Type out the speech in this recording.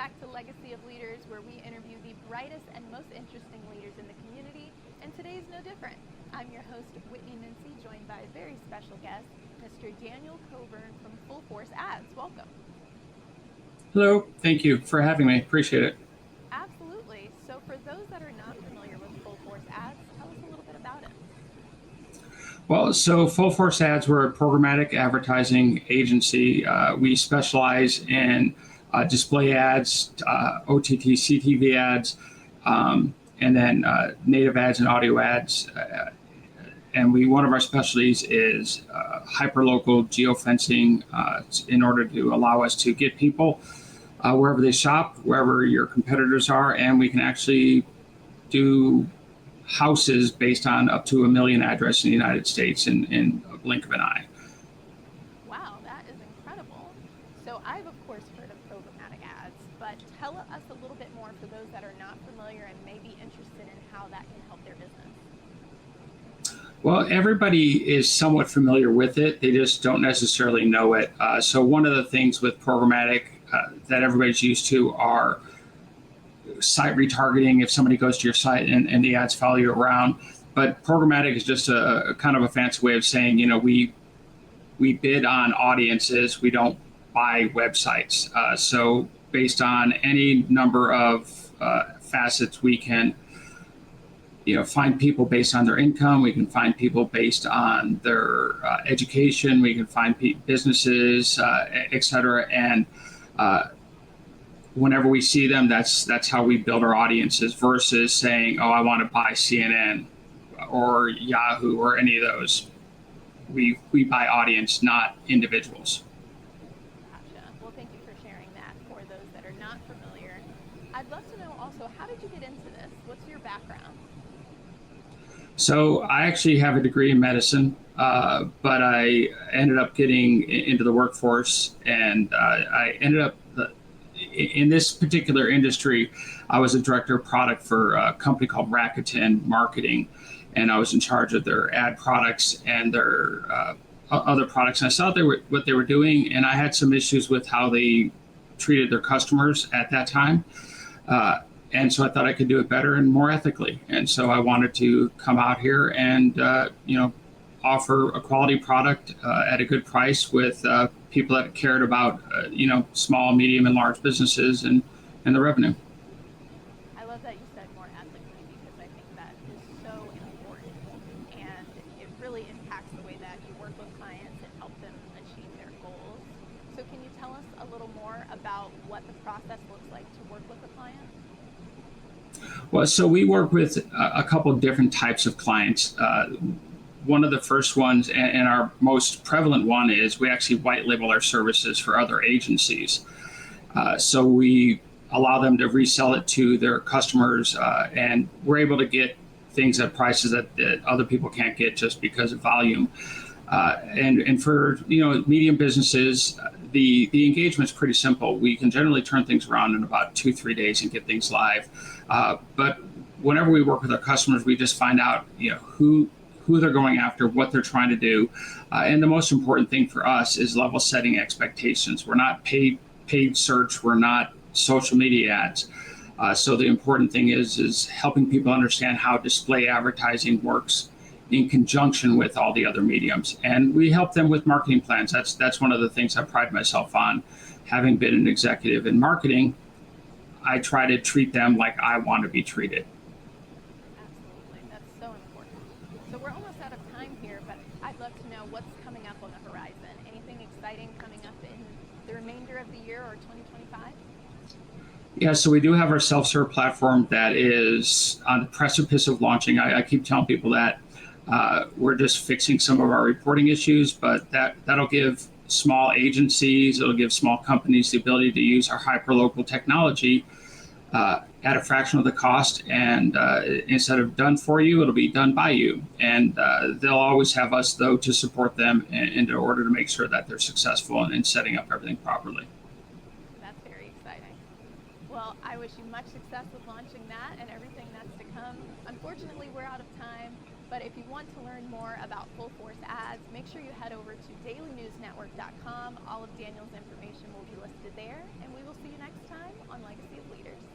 back to Legacy of Leaders, where we interview the brightest and most interesting leaders in the community, and today's no different. I'm your host, Whitney Mincey, joined by a very special guest, Mr. Daniel Coburn from Full Force Ads. Welcome. Hello, thank you for having me. Appreciate it. Absolutely. So for those that are not familiar with Full Force Ads, tell us a little bit about it. Well, so Full Force Ads, we're a programmatic advertising agency. We specialize in display ads, OTT, CTV ads, and then native ads and audio ads. And one of our specialties is hyperlocal geofencing in order to allow us to get people wherever they shop, wherever your competitors are, and we can actually do houses based on up to 1 million addresses in the United States in a blink of an eye. Wow, that is incredible. So I've of course heard of programmatic ads, but tell us a little bit more for those that are not familiar and may be interested in how that can help their business. Well, everybody is somewhat familiar with it. They just don't necessarily know it. So one of the things with programmatic that everybody's used to are site retargeting. If somebody goes to your site and the ads follow you around, but programmatic is just a kind of a fancy way of saying, we bid on audiences, we don't buy websites. So based on any number of facets, we can find people based on their income, we can find people based on their education, we can find businesses, et cetera. And whenever we see them, that's how we build our audiences versus saying, oh, I want to buy CNN or Yahoo or any of those. We buy audience, not individuals. Gotcha. Well, thank you for sharing that for those that are not familiar. I'd love to know also, how did you get into this? What's your background? So I actually have a degree in medicine, but I ended up getting into the workforce, and I ended up in this particular industry. I was a director of product for a company called Rakuten Marketing, and I was in charge of their ad products and their other products. And I saw what they were doing, and I had some issues with how they treated their customers at that time. And so I thought I could do it better and more ethically. And so I wanted to come out here and offer a quality product at a good price with people that cared about small, medium, and large businesses and the revenue. I love that you said more ethically, because I think that is so important, and it really impacts the way that you work with clients and help them achieve their goals. So can you tell us a little more about what the process looks like to work with a client? Well, so we work with a couple of different types of clients. One of the first ones, and our most prevalent one, is we actually white label our services for other agencies. So we allow them to resell it to their customers, and we're able to get things at prices that other people can't get just because of volume. And for medium businesses, the engagement's pretty simple. We can generally turn things around in about 2-3 days and get things live. But whenever we work with our customers, we just find out who they're going after, what they're trying to do. And the most important thing for us is level setting expectations. We're not paid search, we're not social media ads. So the important thing is helping people understand how display advertising works in conjunction with all the other mediums. And we help them with marketing plans. That's one of the things I pride myself on. Having been an executive in marketing, I try to treat them like I want to be treated. Absolutely. That's so important. So we're almost out of time here, but I'd love to know what's coming up on the horizon. Anything exciting coming up in the remainder of the year or 2025? Yeah, so we do have our self-serve platform that is on the precipice of launching. I keep telling people that we're just fixing some of our reporting issues, but that'll give small agencies, it'll give small companies the ability to use our hyperlocal technology at a fraction of the cost. And instead of done for you, it'll be done by you. And they'll always have us, though, to support them in order to make sure that they're successful in setting up everything properly. That's very exciting. Well, I wish you much success with launching that and everything that's to come. Unfortunately, we're out of time, But if you want to learn more about Full Force Ads, make sure you head over to dailynewsnetwork.com. All of Daniel's information will be listed there, and we will see you next time on Legacy of Leaders.